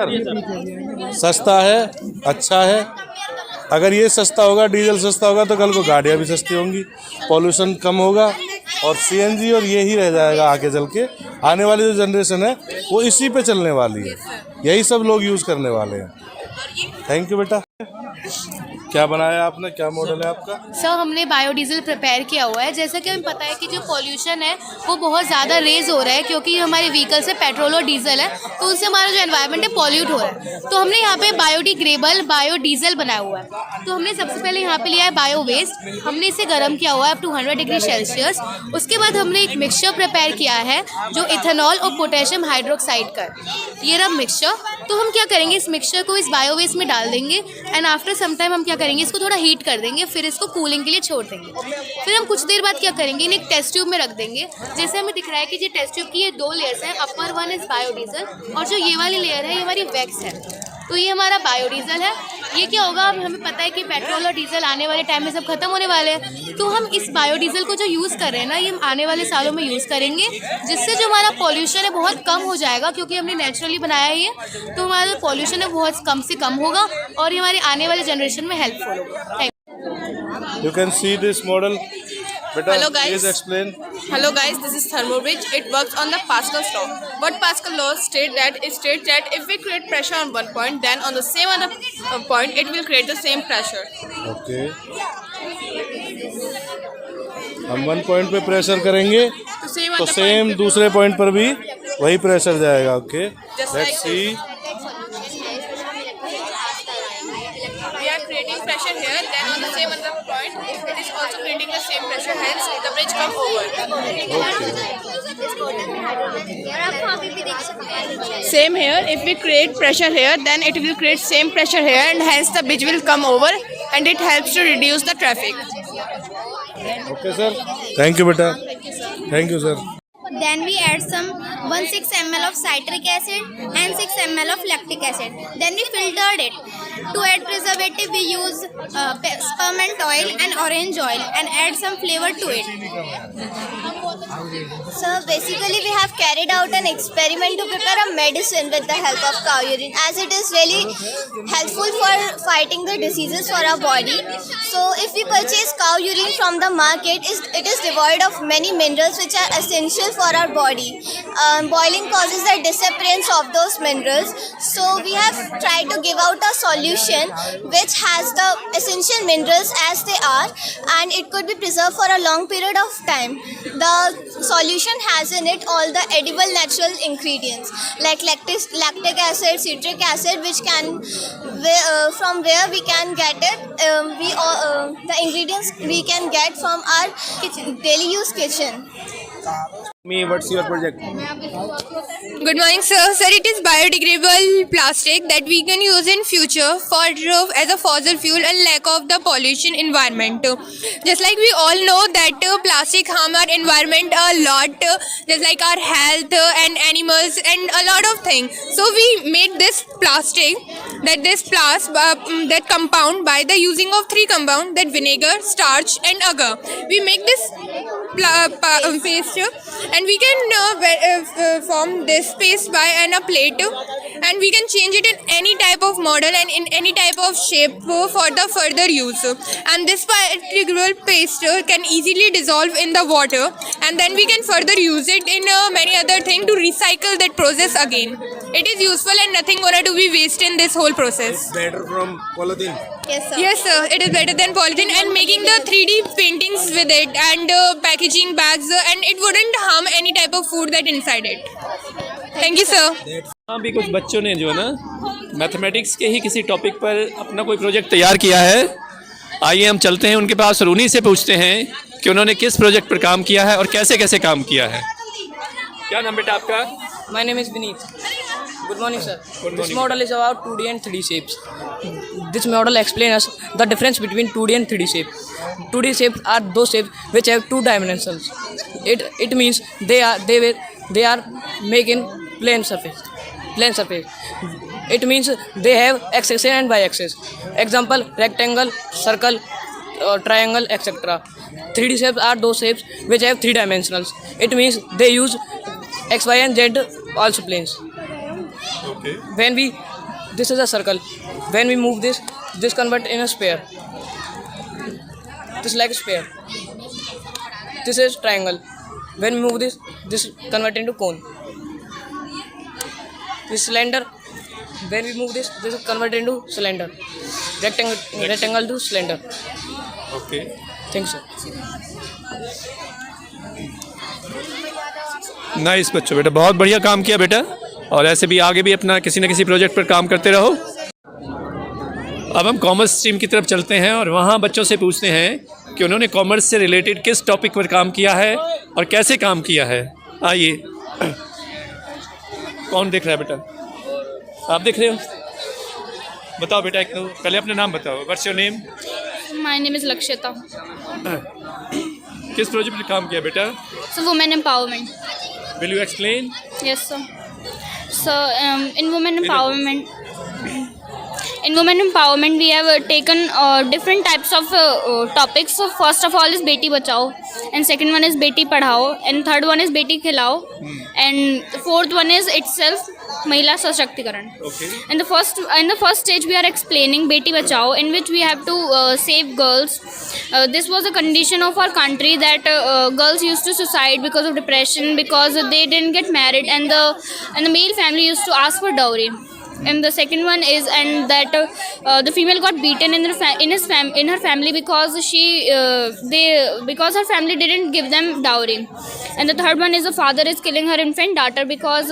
Sir सस्ता है, अच्छा है। अगर ये सस्ता होगा, डीजल सस्ता होगा, तो कल को गाड़ियाँ भी सस्ती होंगी, पॉल्यूशन कम होगा और सीएनजी और ये ही रह जाएगा आगे चल के। आने वाली जो जनरेशन है वो इसी पे चलने वाली है, यही सब लोग यूज़ करने वाले हैं। थैंक यू बेटा। क्या बनाया आपने, क्या मॉडल है आपका? सर हमने बायोडीजल प्रिपेयर किया हुआ है। जैसा कि हमें पता है कि जो पॉल्यूशन है वो बहुत ज़्यादा रेज हो रहा है, क्योंकि हमारे व्हीकल से पेट्रोल और डीजल है, तो उससे हमारा जो एनवायरनमेंट है पॉल्यूट हो रहा है। तो हमने यहाँ पे बायोडिग्रेडेबल बायोडीजल बनाया हुआ है। तो हमने सबसे पहले यहाँ पे लिया है बायो वेस्ट, हमने इसे गर्म किया हुआ है अप टू 100 डिग्री सेल्सियस। उसके बाद हमने एक मिक्सचर प्रिपेयर किया है जो इथेनॉल और पोटेशियम हाइड्रोक्साइड का, ये रहा मिक्सचर। तो हम क्या करेंगे, इस मिक्सचर को इस बायो वेस्ट में डाल देंगे एंड आफ्टर सम टाइम हम क्या करेंगे, इसको थोड़ा हीट कर देंगे, फिर इसको कूलिंग के लिए छोड़ देंगे। फिर हम कुछ देर बाद क्या करेंगे, इन्हें एक टेस्ट ट्यूब में रख देंगे। जैसे हमें दिख रहा है कि ये टेस्ट ट्यूब की ये 2 लेयर्स हैं, अपर वन इज बायोडीजल और जो ये वाली लेयर है ये हमारी वैक्स है। तो ये हमारा बायोडीजल है। ये क्या होगा, अब हमें पता है कि पेट्रोल और डीजल आने वाले टाइम में सब खत्म होने वाले हैं, तो हम इस बायोडीजल को जो यूज़ कर रहे हैं ना, ये हम आने वाले सालों में यूज़ करेंगे, जिससे जो हमारा पॉल्यूशन है बहुत कम हो जाएगा, क्योंकि हमने नेचुरली बनाया है ये। तो हमारा जो पॉल्यूशन है बहुत कम से कम होगा और ये हमारे आने वाले जनरेशन में हेल्पफुल होगा। You can see this model. Beta, Hello guys. please explain. Hello guys, this is thermobridge. It works on the Pascal's law. What Pascal law states that if we create pressure on one point, then on the same other point it will create the same pressure. Okay. हम 1 point पे pressure करेंगे तो same दूसरे point पर भी वही pressure जाएगा। Okay, let's see. We are creating pressure here, then on the same other point it is also creating the same pressure, hence the bridge come over. Same here, if we create pressure here, then it will create same pressure here and hence the bridge will come over and it helps to reduce the traffic. Okay sir, thank you beta. Thank you sir. Then we add some 16 ml of citric acid and 6 ml of lactic acid. Then we filtered it. To add preservative, we use spearmint oil and orange oil and add some flavor to it. So basically we have carried out an experiment to prepare a medicine with the help of cow urine, as it is really helpful for fighting the diseases for our body. So if we purchase cow urine from the market, it is devoid of many minerals which are essential for our body. Boiling causes the disappearance of those minerals. So we have tried to give out a solution which has the essential minerals as they are, and it could be preserved for a long period of time. The solution has in it all the edible natural ingredients like lactic acid, citric acid, which can from where we can get it. The ingredients we can get from our daily use kitchen. What's your project? Good morning, sir. Sir, it is biodegradable plastic that we can use in future for as a fossil fuel and lack of the pollution environment. Just like we all know that plastic harm our environment a lot, just like our health and animals and a lot of things. So we made this plastic, that compound by the using of 3 compounds, that vinegar, starch and agar. We make this paste and we can form this paste by a plate, and we can change it in any type of model and in any type of shape for the further use. And this particular paste can easily dissolve in the water, and then we can further use it in many other things to recycle that process again. It is useful and nothing gonna to be waste in this whole process. Better from polythene. Yes sir, it is better than polythene, and making the 3D paintings with it and packaging bags, and it wouldn't harm any type of food that inside it. Thank you sir. हाँ, भी कुछ बच्चों ने जो है ना mathematics के ही किसी टॉपिक पर अपना कोई प्रोजेक्ट तैयार किया है। आइए हम चलते हैं उनके पास और उन्हीं से पूछते हैं कि उन्होंने किस प्रोजेक्ट पर काम किया है और कैसे कैसे काम किया है। क्या नाम बेटा आपका? My name is Vineet. Good morning, sir. This model is about 2D and 3D shapes. This model explains us the difference between 2D and 3D shape. 2D shapes are those shapes which have 2 dimensions. It means they are making plane surface. It means they have x-axis and y-axis. Example: rectangle, circle, triangle, etc. 3D shapes are those shapes which have 3 dimensionals. It means they use x, y and z also planes. Okay. When we this is a circle. When we move this, this convert in a sphere. This like a sphere. This is triangle. When we move this, this convert into cone. This cylinder. When we move this is convert into cylinder. Rectangle to cylinder. Okay. Thanks, sir. Nice बच्चों, बेटा बहुत बढ़िया काम किया बेटा, और ऐसे भी आगे भी अपना किसी न किसी प्रोजेक्ट पर काम करते रहो। अब हम कॉमर्स स्ट्रीम की तरफ चलते हैं और वहाँ बच्चों से पूछते हैं कि उन्होंने कॉमर्स से रिलेटेड किस टॉपिक पर काम किया है और कैसे काम किया है। आइए, कौन देख रहा है बेटा? आप देख रहे हो? बताओ बेटा, एक तो पहले अपना नाम बताओ। What's your name? My name is Lakshyata. किस प्रोजेक्ट पर काम किया बेटा? So women empowerment. Will you explain? Yes, sir. So, in women empowerment, we have taken different types of topics. So, first of all is Beti Bachao, and second one is Beti Padhao, and third one is Beti Khilao, and fourth one is itself Mahila Sashaktikarana. Okay. In the first stage, we are explaining Beti Bachao, in which we have to save girls. This was a condition of our country that girls used to suicide because of depression, because they didn't get married, and the male family used to ask for dowry. And the second one is that the female got beaten in her family because because her family didn't give them dowry. And the third one is the father is killing her infant daughter because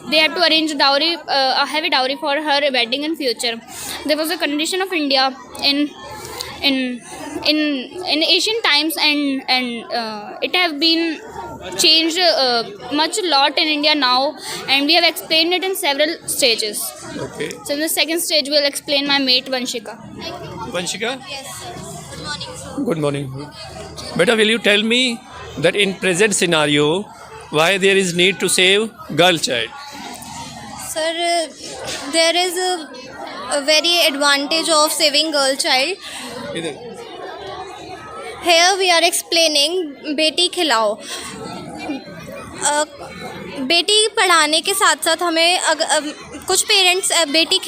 they had to arrange a heavy dowry for her wedding in future. There was a condition of India in ancient times, and it have been changed much a lot in India now, and we have explained it in several stages. Okay. So in the second stage, we'll explain my mate Vanshika. Vanshika? Yes. Good morning. Beta, will you tell me that in present scenario, why there is need to save girl child? Sir, there is a very advantage of saving girl child. Here we are explaining बेटी खिलाओ। बेटी पढ़ाने के साथ साथ हमें कुछ parents बेटी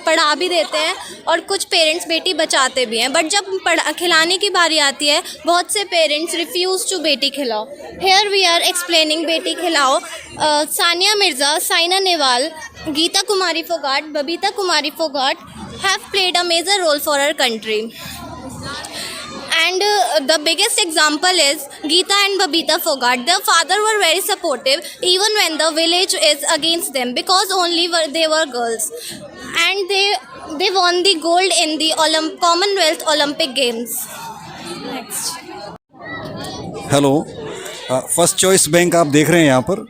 पढ़ा भी देते हैं और कुछ पेरेंट्स बेटी बचाते भी हैं, बट जब खिलाने की बारी आती है बहुत से पेरेंट्स रिफ्यूज़ टू बेटी खिलाओ। हेयर वी आर एक्सप्लेनिंग बेटी खिलाओ। सानिया मिर्ज़ा, साइना नेहवाल, गीता कुमारी फोगाट, बबीता कुमारी Phogat have played a major role for our country. And the biggest example is Geeta and Babita Fogart. Their father were very supportive even when the village is against them, because only they were girls. And they won the gold in the Commonwealth Olympic Games. Next. Hello, first choice bank आप देख रहे हैं यहाँ पर,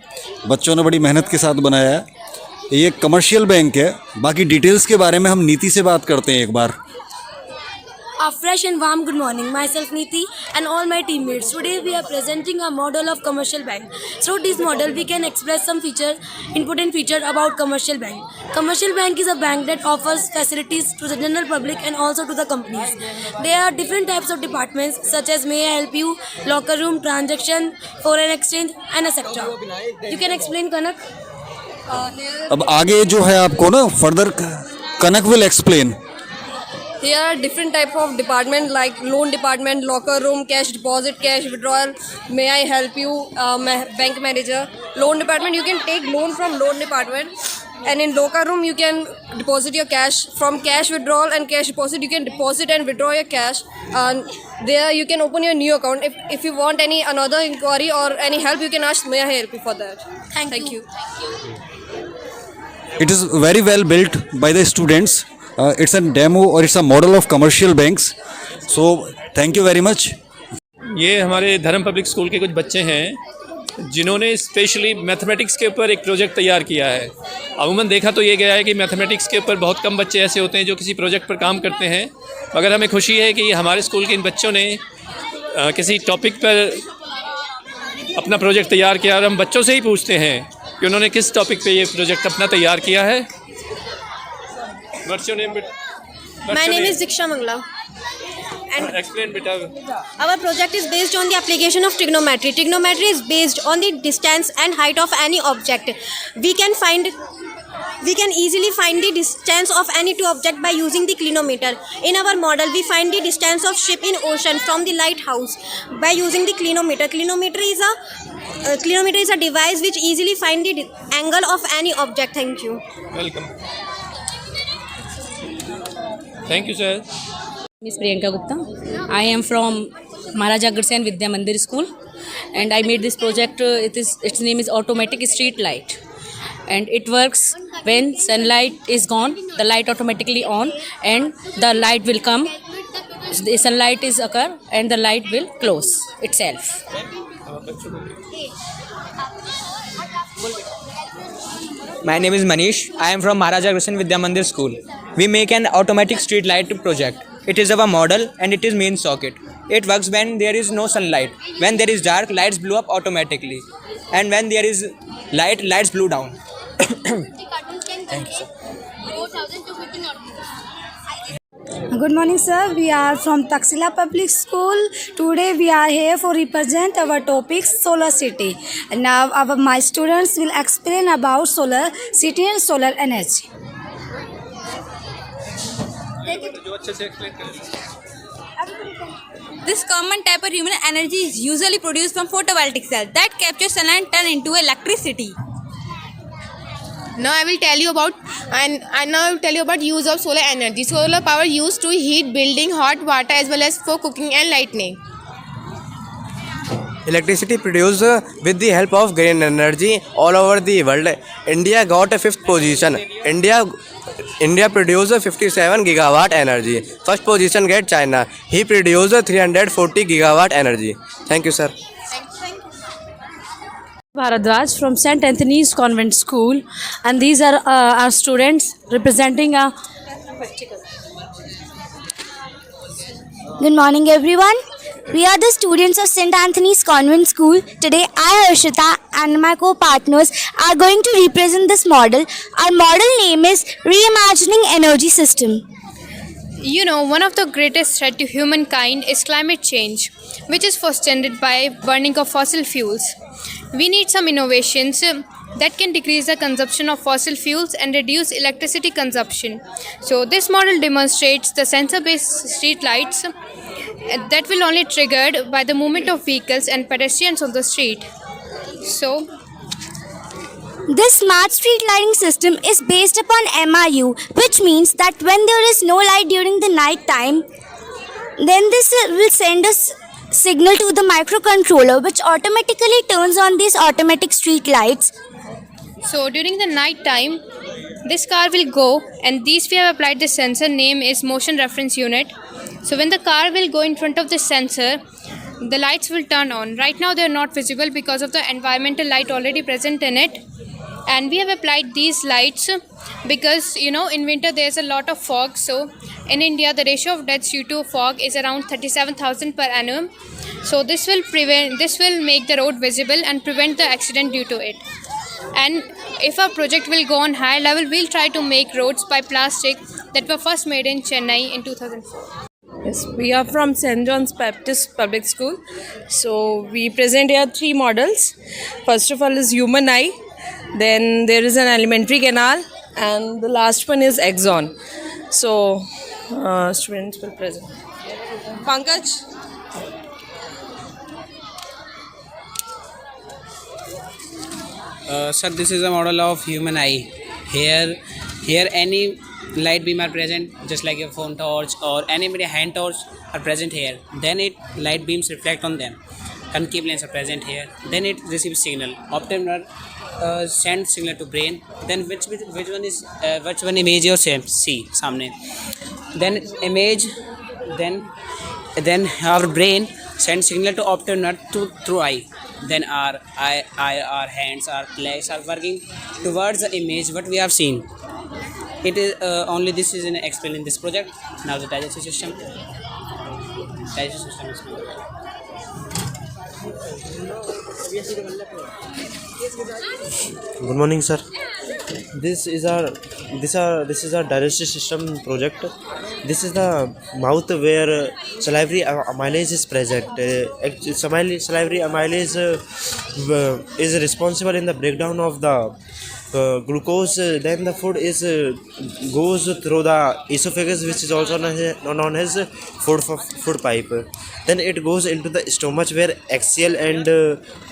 बच्चों ने बड़ी मेहनत के साथ बनाया है। ये कमर्शियल बैंक है। बाकी डिटेल्स के बारे में हम नीति से बात करते हैं एक बार। A fresh and warm good morning. Myself Neeti and all my teammates. Today we are presenting a model of commercial bank. Through this model we can express some important features about commercial bank. Commercial bank is a bank that offers facilities to the general public and also to the companies. There are different types of departments such as may I help you, locker room, transaction, foreign exchange and etc. You can explain, Kanak? अब आगे जो है आपको ना further Kanak will explain. Here are different type of department like loan department, locker room, cash deposit, cash withdrawal, may I help you, bank manager. Loan department, you can take loan from loan department, and in locker room you can deposit your cash. From cash withdrawal and cash deposit you can deposit and withdraw your cash, and there you can open your new account. If you want any another inquiry or any help, you can ask may I help you for that. Thank you. It is very well built by the students. It's a demo or it's a model of commercial banks. So thank you very much. ये हमारे धर्म public school के कुछ बच्चे हैं जिन्होंने specially mathematics के ऊपर एक प्रोजेक्ट तैयार किया है। अमूमन देखा तो ये गया है कि मैथमेटिक्स के ऊपर बहुत कम बच्चे ऐसे होते हैं जो किसी प्रोजेक्ट पर काम करते हैं, मगर हमें खुशी है कि हमारे स्कूल के इन बच्चों ने किसी टॉपिक पर अपना प्रोजेक्ट तैयार किया, और हम बच्चों से ही पूछते हैं कि उन्होंने किस टॉपिक पे ये प्रोजेक्ट अपना तैयार किया है। What's your name? My name is Diksha Mangla. And explain beta. Our project is based on the application of trigonometry. Trigonometry is based on the distance and height of any object. We can find we can easily find the distance of any two objects by using the clinometer. In our model, we find the distance of ship in ocean from the lighthouse by using the clinometer. Clinometer is a device which easily find the angle of any object. Thank you. Welcome. Thank you, sir. Miss Priyanka Gupta. I am from Maharaja Aggarsen Vidya Mandir School, and I made this project. Its name is automatic street light, and it works when sunlight is gone. The light automatically on, and the light will come. The sunlight is occur, and the light will close itself. My name is Manish. I am from Maharaja Aggarsen Vidya Mandir School. We make an automatic street light project. It is our model and it is main socket. It works when there is no sunlight. When there is dark, lights blow up automatically. And when there is light, lights blow down. Thank you, sir. Good morning, sir. We are from Taxila Public School. Today we are here for represent our topic Solar City. And now my students will explain about solar city and solar energy. This common type of human energy is usually produced from photovoltaic cells that capture sunlight and turn into electricity. Now I will tell you about use of solar energy. Solar power used to heat building, hot water as well as for cooking and lighting. Electricity produced with the help of green energy all over the world. India got a 5th position. India produced 57 gigawatt energy. First position get China. He produced 340 gigawatt energy. Thank you, sir. Bharadwaj from St. Anthony's Convent School, and these are our students representing a. Good morning, everyone. We are the students of St. Anthony's Convent School. Today, I, Harshita, and my co-partners are going to represent this model. Our model name is Reimagining Energy System. You know, one of the greatest threats to humankind is climate change, which is fostered by burning of fossil fuels. We need some innovations that can decrease the consumption of fossil fuels and reduce electricity consumption. So this model demonstrates the sensor-based street lights that will only triggered by the movement of vehicles and pedestrians on the street. So this smart street lighting system is based upon MIU, which means that when there is no light during the night time, then this will send us signal to the microcontroller, which automatically turns on these automatic street lights. So during the night time, this car will go, and these we have applied the sensor name is motion reference unit. So when the car will go in front of the sensor, the lights will turn on. Right now they are not visible because of the environmental light already present in it. And we have applied these lights because, you know, in winter there is a lot of fog. So in India, the ratio of deaths due to fog is around 37,000 per annum. So this will make the road visible and prevent the accident due to it. And if our project will go on higher level, we'll try to make roads by plastic that were first made in Chennai in 2004. Yes, we are from St. John's Baptist Public School. So we present here 3 models. First of all is human eye. Then there is an alimentary canal, and the last one is axon. So students will present. Pankaj. Sir, this is a model of human eye. Here any light beam are present, just like a phone torch or any hand torch are present here. Then light beams reflect on them. Concave lens are present here. Then it receives signal. Optic nerve sends signal to brain. Then which one image you see samne. Then image. Then our brain sends signal to optic nerve through eye. Then our hands, our legs are working towards the image what we have seen. It is only this is explained in this project. Now the digestive system. Is Good morning, sir. This is our digestive system project. This is the mouth where salivary amylase is present. Salivary amylase is responsible in the breakdown of the glucose, then the food is goes through the esophagus, which is also known as food pipe. Then it goes into the stomach where axial and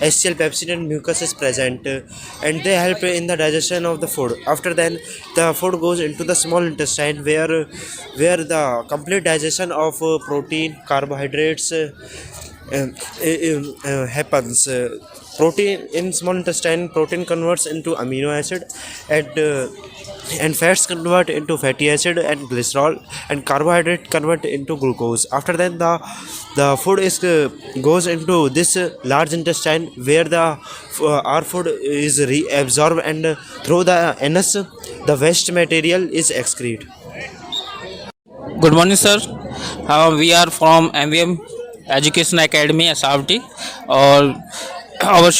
axial pepsin and mucus is present, and they help in the digestion of the food. After then, the food goes into the small intestine where the complete digestion of protein, carbohydrates happens. Protein in small intestine, protein converts into amino acid, and fats convert into fatty acid and glycerol, and carbohydrate convert into glucose. After then, the food is goes into this large intestine where our food is reabsorbed, and through the anus the waste material is excreted. Good morning, sir. We are from MVM Education Academy, SRT, or our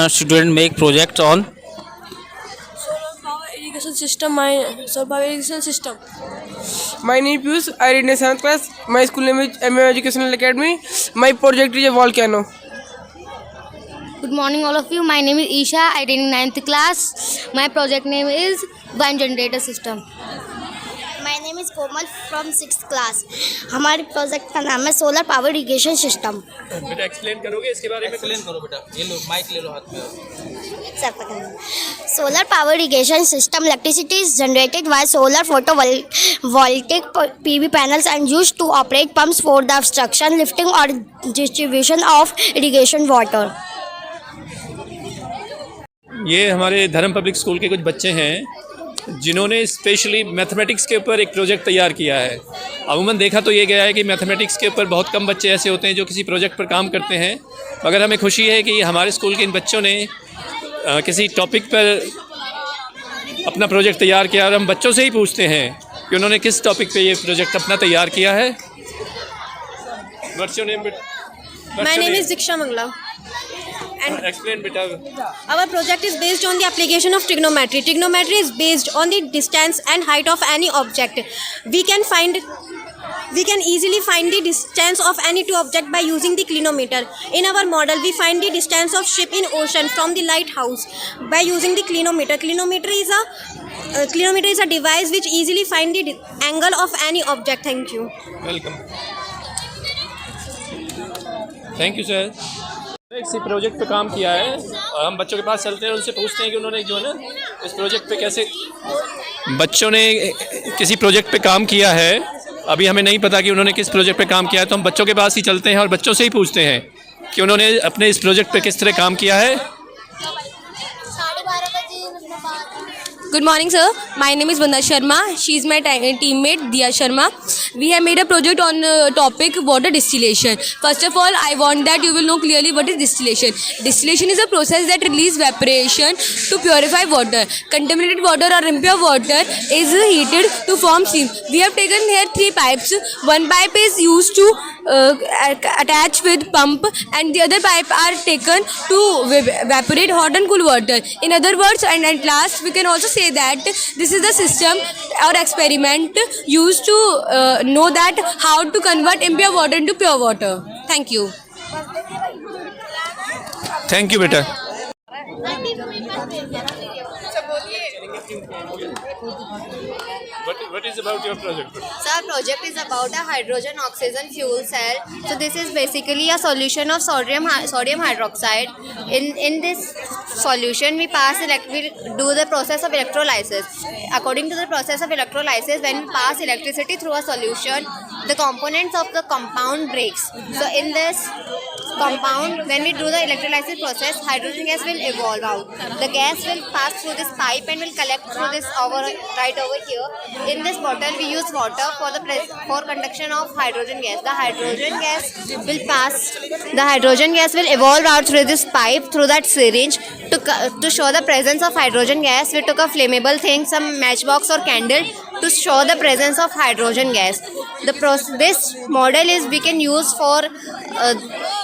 student make project on solar power irrigation system. My name is Piyush. I read in 7th class. My school name is MVM Educational Academy. My project is a volcano. Good morning, all of you. My name is Isha. I read in 9th class. My project name is wind generator system. My name is Komal from 6th class. हमारे project का नाम है solar power irrigation system. बेटा explain करोगे इसके बारे में? Explain करो बेटा. ये लो माइक ले लो हाथ में. Solar power irrigation system electricity is generated by solar photovoltaic PV panels and used to operate pumps for the obstruction, lifting or distribution of irrigation water. ये हमारे धर्म पब्लिक स्कूल के कुछ बच्चे हैं जिन्होंने स्पेशली मैथमेटिक्स के ऊपर एक प्रोजेक्ट तैयार किया है. अमूमन देखा तो ये गया है कि मैथमेटिक्स के ऊपर बहुत कम बच्चे ऐसे होते हैं जो किसी प्रोजेक्ट पर काम करते हैं, मगर हमें खुशी है कि हमारे स्कूल के इन बच्चों ने किसी टॉपिक पर अपना प्रोजेक्ट तैयार किया. और हम बच्चों से ही पूछते हैं कि उन्होंने किस टॉपिक पे ये प्रोजेक्ट अपना तैयार किया है. My name is Diksha Mangla. And explain beta. Our project is based on the application of trigonometry. Trigonometry is based on the distance and height of any object. We can easily find the distance of any two objects by using the clinometer. In our model, we find the distance of ship in ocean from the lighthouse by using the clinometer. Clinometer is a device which easily find the angle of any object. Thank you. Welcome. Thank you, sir. इसी project पे काम किया है और हम बच्चों के पास चलते हैं, उनसे पूछते हैं कि उन्होंने जो है ना इस प्रोजेक्ट पे कैसे. बच्चों ने किसी प्रोजेक्ट पे काम किया है, अभी हमें नहीं पता कि उन्होंने किस प्रोजेक्ट पे काम किया है, तो हम बच्चों के पास ही चलते हैं और बच्चों से ही पूछते हैं कि उन्होंने अपने इस प्रोजेक्ट पे किस तरह काम किया है. Good morning, sir. My name is Vanda Sharma. She is my teammate Diya Sharma. We have made a project on topic water distillation. First of all, I want that you will know clearly what is distillation. Distillation is a process that releases evaporation to purify water. Contaminated water or impure water is heated to form steam. We have taken here 3 pipes. One pipe is used to attach with pump, and the other pipe are taken to evaporate hot and cool water. In other words, and at last we can also say that this is the system or experiment used to know that how to convert impure water into pure water. Thank you. Thank you, beta. What is about your project? So our project is about a hydrogen oxygen fuel cell. So this is basically a solution of sodium hydroxide. In this solution we do the process of electrolysis. According to the process of electrolysis, when we pass electricity through a solution, the components of the compound breaks. So in this compound, when we do the electrolysis process, hydrogen gas will evolve out. The gas will pass through this pipe and will collect through this right over here. In this bottle we use water for conduction of hydrogen gas. The hydrogen gas will evolve out through this pipe, through that syringe. To show the presence of hydrogen gas, we took a flammable thing, some matchbox or candle, to show the presence of hydrogen gas. This model we can use for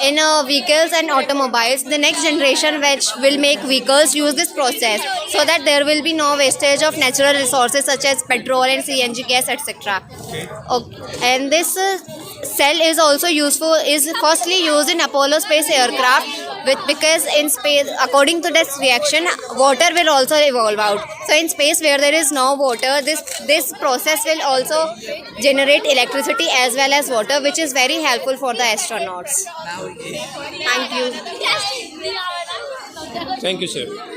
in vehicles and automobiles. The next generation which will make vehicles use this process, so that there will be no wastage of natural resources such as petrol and CNG gas, etc. Okay. And this cell is also firstly used in Apollo space aircraft, because in space, according to this reaction, water will also evolve out. So in space where there is no water, this process will also generate electricity as well as water, which is very helpful for the astronauts. Thank you. Thank you, sir.